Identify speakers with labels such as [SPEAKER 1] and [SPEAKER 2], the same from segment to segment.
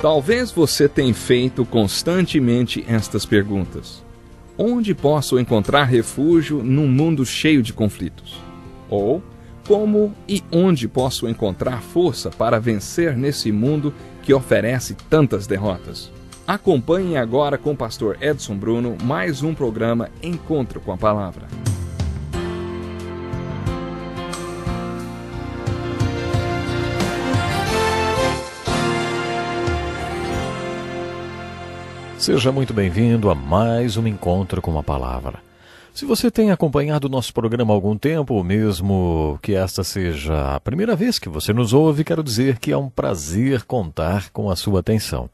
[SPEAKER 1] Talvez você tenha feito constantemente estas perguntas. Onde posso encontrar refúgio num mundo cheio de conflitos? Ou, como e onde posso encontrar força para vencer nesse mundo que oferece tantas derrotas? Acompanhe agora com o pastor Edson Bruno mais um programa Encontro com a Palavra.
[SPEAKER 2] Seja muito bem-vindo a mais um Encontro com a Palavra. Se você tem acompanhado o nosso programa há algum tempo, ou mesmo que esta seja a primeira vez que você nos ouve, quero dizer que é um prazer contar com a sua atenção.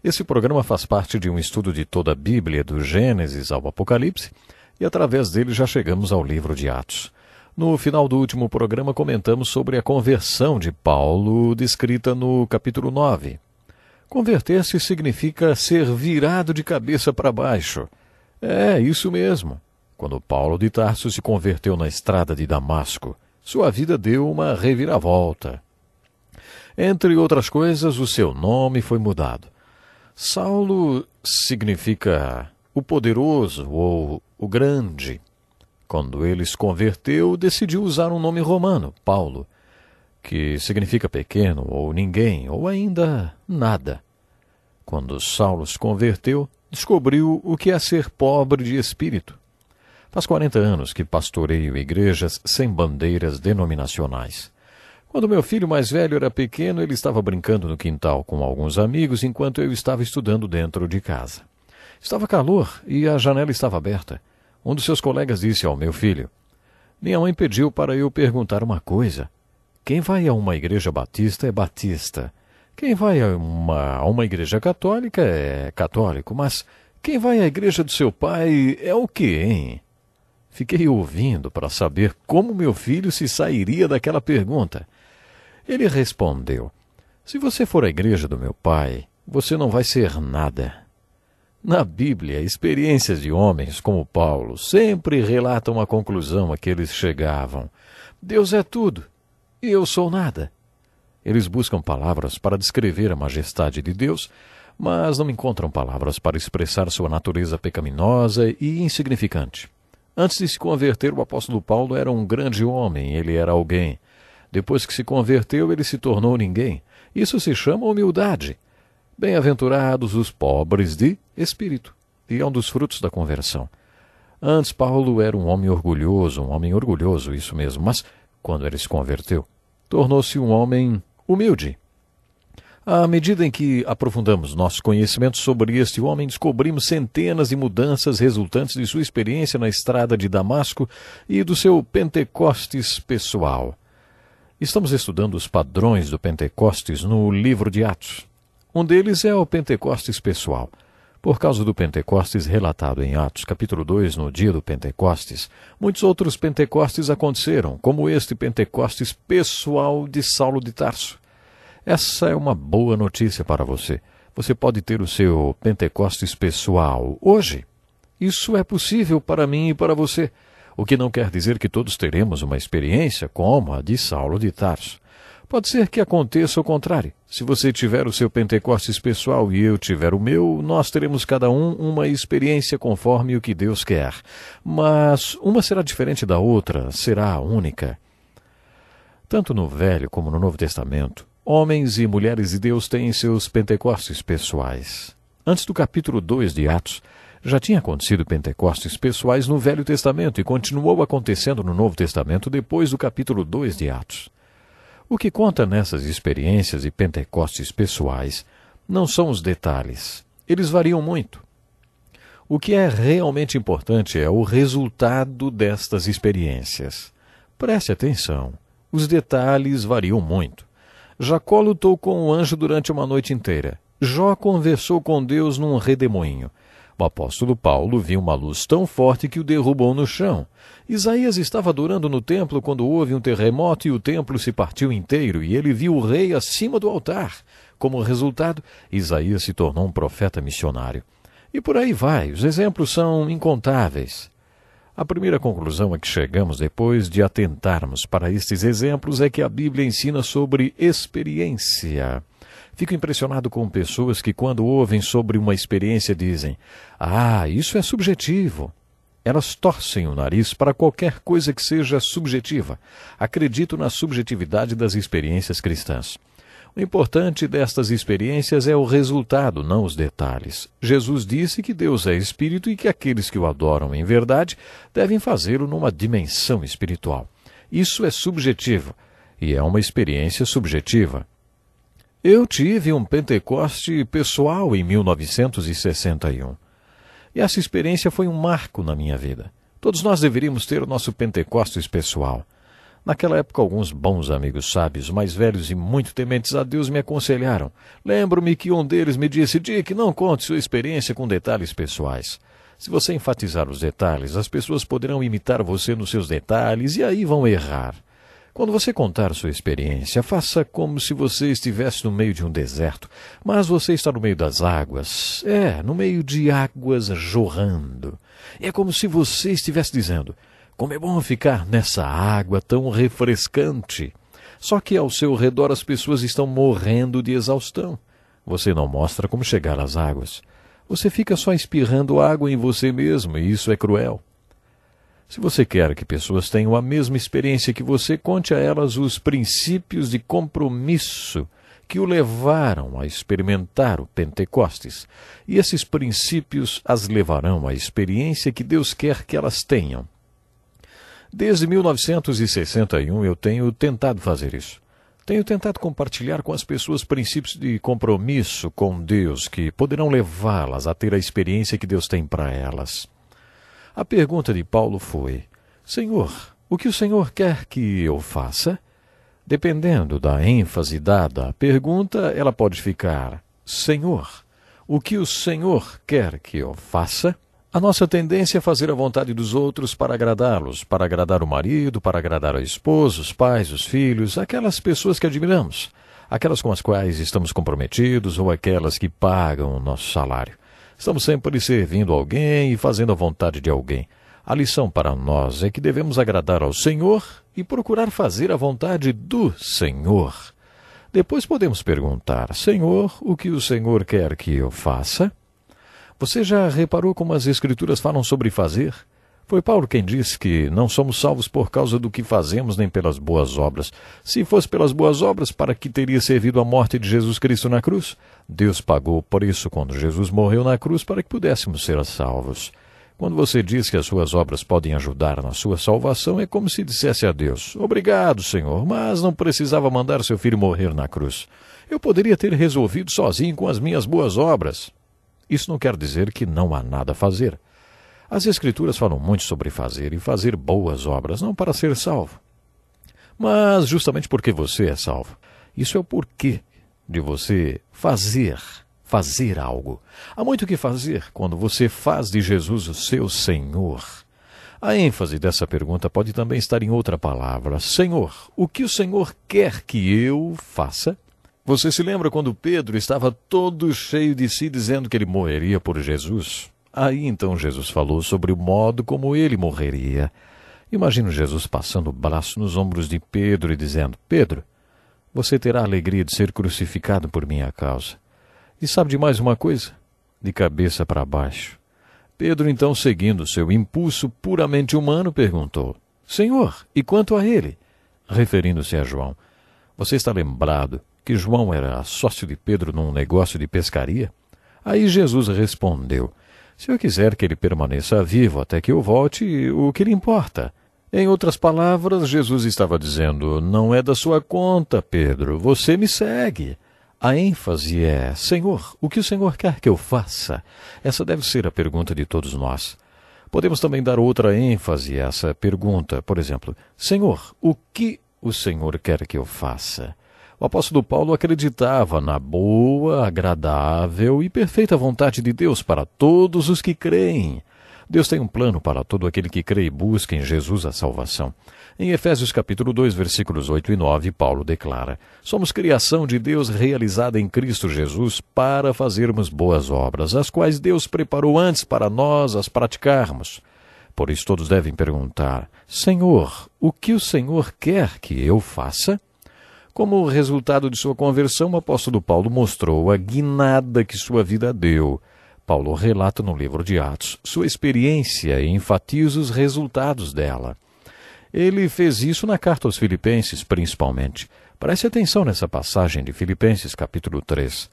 [SPEAKER 2] Esse programa faz parte de um estudo de toda a Bíblia, do Gênesis ao Apocalipse, e através dele já chegamos ao livro de Atos. No final do último programa comentamos sobre a conversão de Paulo, descrita no capítulo 9. Converter-se significa ser virado de cabeça para baixo. É, isso mesmo. Quando Paulo de Tarso se converteu na estrada de Damasco, sua vida deu uma reviravolta. Entre outras coisas, o seu nome foi mudado. Saulo significa o poderoso ou o grande. Quando ele se converteu, decidiu usar um nome romano, Paulo, que significa pequeno, ou ninguém, ou ainda nada. Quando Saulo se converteu, descobriu o que é ser pobre de espírito. Faz 40 anos que pastoreio igrejas sem bandeiras denominacionais. Quando meu filho mais velho era pequeno, ele estava brincando no quintal com alguns amigos enquanto eu estava estudando dentro de casa. Estava calor e a janela estava aberta. Um dos seus colegas disse ao meu filho: "Minha mãe pediu para eu perguntar uma coisa. Quem vai a uma igreja batista é batista. Quem vai a uma igreja católica é católico. Mas quem vai à igreja do seu pai é o quê, hein?" Fiquei ouvindo para saber como meu filho se sairia daquela pergunta. Ele respondeu: "Se você for à igreja do meu pai, você não vai ser nada." Na Bíblia, experiências de homens como Paulo sempre relatam a conclusão a que eles chegavam: Deus é tudo e eu sou nada. Eles buscam palavras para descrever a majestade de Deus, mas não encontram palavras para expressar sua natureza pecaminosa e insignificante. Antes de se converter, o apóstolo Paulo era um grande homem, ele era alguém. Depois que se converteu, ele se tornou ninguém. Isso se chama humildade. Bem-aventurados os pobres de espírito, e é um dos frutos da conversão. Antes, Paulo era um homem orgulhoso, isso mesmo, mas quando ele se converteu, tornou-se um homem humilde. À medida em que aprofundamos nosso conhecimento sobre este homem, descobrimos centenas de mudanças resultantes de sua experiência na estrada de Damasco e do seu Pentecostes pessoal. Estamos estudando os padrões do Pentecostes no livro de Atos. Um deles é o Pentecostes pessoal. Por causa do Pentecostes relatado em Atos, capítulo 2, no dia do Pentecostes, muitos outros Pentecostes aconteceram, como este Pentecostes pessoal de Saulo de Tarso. Essa é uma boa notícia para você. Você pode ter o seu Pentecostes pessoal hoje. Isso é possível para mim e para você, o que não quer dizer que todos teremos uma experiência como a de Saulo de Tarso. Pode ser que aconteça o contrário. Se você tiver o seu Pentecostes pessoal e eu tiver o meu, nós teremos cada um uma experiência conforme o que Deus quer. Mas uma será diferente da outra, será única. Tanto no Velho como no Novo Testamento, homens e mulheres de Deus têm seus Pentecostes pessoais. Antes do capítulo 2 de Atos, já tinha acontecido Pentecostes pessoais no Velho Testamento e continuou acontecendo no Novo Testamento depois do capítulo 2 de Atos. O que conta nessas experiências e Pentecostes pessoais não são os detalhes. Eles variam muito. O que é realmente importante é o resultado destas experiências. Preste atenção. Os detalhes variam muito. Jacó lutou com o anjo durante uma noite inteira. Jó conversou com Deus num redemoinho. O apóstolo Paulo viu uma luz tão forte que o derrubou no chão. Isaías estava adorando no templo quando houve um terremoto e o templo se partiu inteiro e ele viu o rei acima do altar. Como resultado, Isaías se tornou um profeta missionário. E por aí vai, os exemplos são incontáveis. A primeira conclusão a que chegamos depois de atentarmos para estes exemplos é que a Bíblia ensina sobre experiência. Fico impressionado com pessoas que, quando ouvem sobre uma experiência, dizem: "Ah, isso é subjetivo." Elas torcem o nariz para qualquer coisa que seja subjetiva. Acredito na subjetividade das experiências cristãs. O importante destas experiências é o resultado, não os detalhes. Jesus disse que Deus é espírito e que aqueles que o adoram em verdade devem fazê-lo numa dimensão espiritual. Isso é subjetivo e é uma experiência subjetiva. Eu tive um Pentecoste pessoal em 1961. E essa experiência foi um marco na minha vida. Todos nós deveríamos ter o nosso Pentecostes pessoal. Naquela época, alguns bons amigos sábios, mais velhos e muito tementes a Deus, me aconselharam. Lembro-me que um deles me disse: "Dick, não conte sua experiência com detalhes pessoais. Se você enfatizar os detalhes, as pessoas poderão imitar você nos seus detalhes e aí vão errar. Quando você contar sua experiência, faça como se você estivesse no meio de um deserto, mas você está no meio das águas. No meio de águas jorrando. É como se você estivesse dizendo: como é bom ficar nessa água tão refrescante. Só que ao seu redor as pessoas estão morrendo de exaustão. Você não mostra como chegar às águas. Você fica só espirrando água em você mesmo, e isso é cruel. Se você quer que pessoas tenham a mesma experiência que você, conte a elas os princípios de compromisso que o levaram a experimentar o Pentecostes. E esses princípios as levarão à experiência que Deus quer que elas tenham. Desde 1961 eu tenho tentado fazer isso. Tenho tentado compartilhar com as pessoas princípios de compromisso com Deus que poderão levá-las a ter a experiência que Deus tem para elas. A pergunta de Paulo foi: Senhor, o que o Senhor quer que eu faça? Dependendo da ênfase dada à pergunta, ela pode ficar: Senhor, o que o Senhor quer que eu faça? A nossa tendência é fazer a vontade dos outros para agradá-los, para agradar o marido, para agradar a esposa, os pais, os filhos, aquelas pessoas que admiramos, aquelas com as quais estamos comprometidos ou aquelas que pagam o nosso salário. Estamos sempre servindo alguém e fazendo a vontade de alguém. A lição para nós é que devemos agradar ao Senhor e procurar fazer a vontade do Senhor. Depois podemos perguntar: Senhor, o que o Senhor quer que eu faça? Você já reparou como as Escrituras falam sobre fazer? Foi Paulo quem disse que não somos salvos por causa do que fazemos nem pelas boas obras. Se fosse pelas boas obras, para que teria servido a morte de Jesus Cristo na cruz? Deus pagou por isso quando Jesus morreu na cruz para que pudéssemos ser salvos. Quando você diz que as suas obras podem ajudar na sua salvação, é como se dissesse a Deus: obrigado, Senhor, mas não precisava mandar seu filho morrer na cruz. Eu poderia ter resolvido sozinho com as minhas boas obras. Isso não quer dizer que não há nada a fazer. As Escrituras falam muito sobre fazer e fazer boas obras, não para ser salvo, mas justamente porque você é salvo. Isso é o porquê de você fazer algo. Há muito o que fazer quando você faz de Jesus o seu Senhor. A ênfase dessa pergunta pode também estar em outra palavra: Senhor, o que o Senhor quer que eu faça? Você se lembra quando Pedro estava todo cheio de si, dizendo que ele morreria por Jesus? Aí então Jesus falou sobre o modo como ele morreria. Imagino Jesus passando o braço nos ombros de Pedro e dizendo: Pedro, você terá a alegria de ser crucificado por minha causa. E sabe de mais uma coisa? De cabeça para baixo. Pedro, então, seguindo seu impulso puramente humano, perguntou: Senhor, e quanto a ele? Referindo-se a João. Você está lembrado que João era sócio de Pedro num negócio de pescaria? Aí Jesus respondeu: se eu quiser que ele permaneça vivo até que eu volte, o que lhe importa? Em outras palavras, Jesus estava dizendo: não é da sua conta, Pedro, você me segue. A ênfase é: Senhor, o que o Senhor quer que eu faça? Essa deve ser a pergunta de todos nós. Podemos também dar outra ênfase a essa pergunta. Por exemplo: Senhor, o que o Senhor quer que eu faça? O apóstolo Paulo acreditava na boa, agradável e perfeita vontade de Deus para todos os que creem. Deus tem um plano para todo aquele que crê e busca em Jesus a salvação. Em Efésios capítulo 2, versículos 8 e 9, Paulo declara: somos criação de Deus realizada em Cristo Jesus para fazermos boas obras, as quais Deus preparou antes para nós as praticarmos. Por isso todos devem perguntar: Senhor, o que o Senhor quer que eu faça? Como resultado de sua conversão, o apóstolo Paulo mostrou a guinada que sua vida deu. Paulo relata no livro de Atos sua experiência e enfatiza os resultados dela. Ele fez isso na carta aos Filipenses, principalmente. Preste atenção nessa passagem de Filipenses, capítulo 3.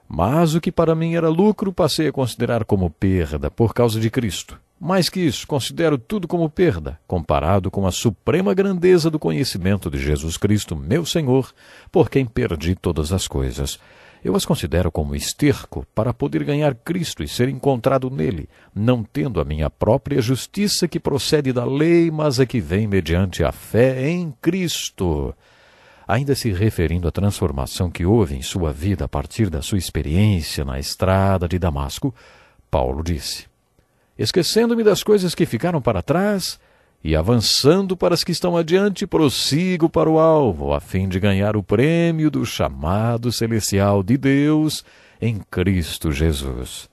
[SPEAKER 2] Mas o que para mim era lucro, passei a considerar como perda por causa de Cristo. Mais que isso, considero tudo como perda, comparado com a suprema grandeza do conhecimento de Jesus Cristo, meu Senhor, por quem perdi todas as coisas. Eu as considero como esterco para poder ganhar Cristo e ser encontrado nele, não tendo a minha própria justiça que procede da lei, mas a que vem mediante a fé em Cristo. Ainda se referindo à transformação que houve em sua vida a partir da sua experiência na estrada de Damasco, Paulo disse: esquecendo-me das coisas que ficaram para trás e avançando para as que estão adiante, prossigo para o alvo, a fim de ganhar o prêmio do chamado celestial de Deus em Cristo Jesus.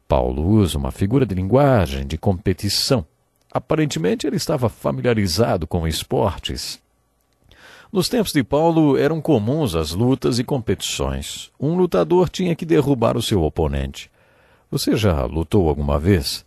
[SPEAKER 2] Paulo usa uma figura de linguagem de competição. Aparentemente ele estava familiarizado com esportes. Nos tempos de Paulo eram comuns as lutas e competições. Um lutador tinha que derrubar o seu oponente. Você já lutou alguma vez?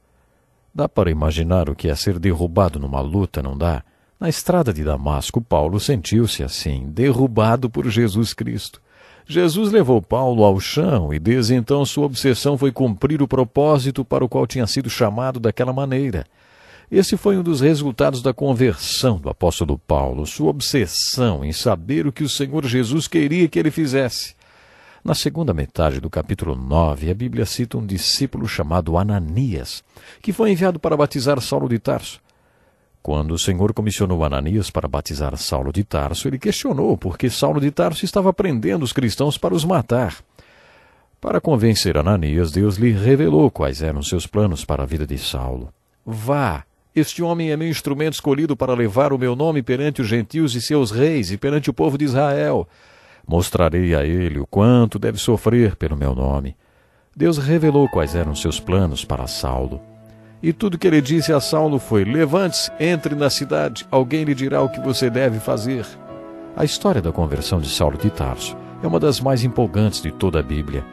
[SPEAKER 2] Dá para imaginar o que é ser derrubado numa luta, não dá? Na estrada de Damasco, Paulo sentiu-se assim, derrubado por Jesus Cristo. Jesus levou Paulo ao chão e desde então sua obsessão foi cumprir o propósito para o qual tinha sido chamado daquela maneira. Esse foi um dos resultados da conversão do apóstolo Paulo, sua obsessão em saber o que o Senhor Jesus queria que ele fizesse. Na segunda metade do capítulo 9, a Bíblia cita um discípulo chamado Ananias, que foi enviado para batizar Saulo de Tarso. Quando o Senhor comissionou Ananias para batizar Saulo de Tarso, ele questionou por que Saulo de Tarso estava prendendo os cristãos para os matar. Para convencer Ananias, Deus lhe revelou quais eram seus planos para a vida de Saulo. Vá! Este homem é meu instrumento escolhido para levar o meu nome perante os gentios e seus reis e perante o povo de Israel. Mostrarei a ele o quanto deve sofrer pelo meu nome. Deus revelou quais eram seus planos para Saulo. E tudo que ele disse a Saulo foi: levante-se, entre na cidade, alguém lhe dirá o que você deve fazer. A história da conversão de Saulo de Tarso é uma das mais empolgantes de toda a Bíblia.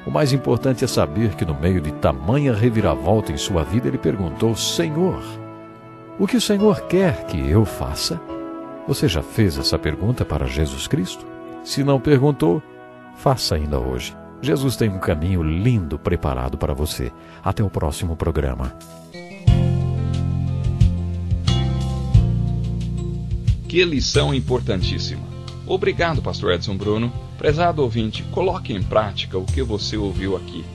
[SPEAKER 2] O mais importante é saber que no meio de tamanha reviravolta em sua vida ele perguntou: Senhor, o que o Senhor quer que eu faça? Você já fez essa pergunta para Jesus Cristo? Se não perguntou, faça ainda hoje. Jesus tem um caminho lindo preparado para você. Até o próximo programa.
[SPEAKER 1] Que lição importantíssima. Obrigado, pastor Edson Bruno. Prezado ouvinte, coloque em prática o que você ouviu aqui.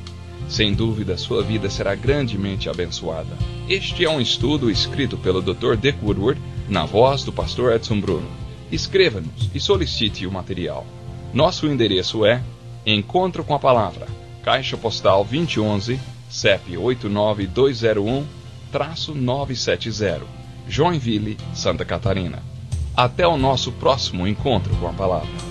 [SPEAKER 1] Sem dúvida, sua vida será grandemente abençoada. Este é um estudo escrito pelo Dr. Dick Woodward, na voz do pastor Edson Bruno. Escreva-nos e solicite o material. Nosso endereço é Encontro com a Palavra, Caixa Postal 2011, CEP 89201-970, Joinville, Santa Catarina. Até o nosso próximo Encontro com a Palavra.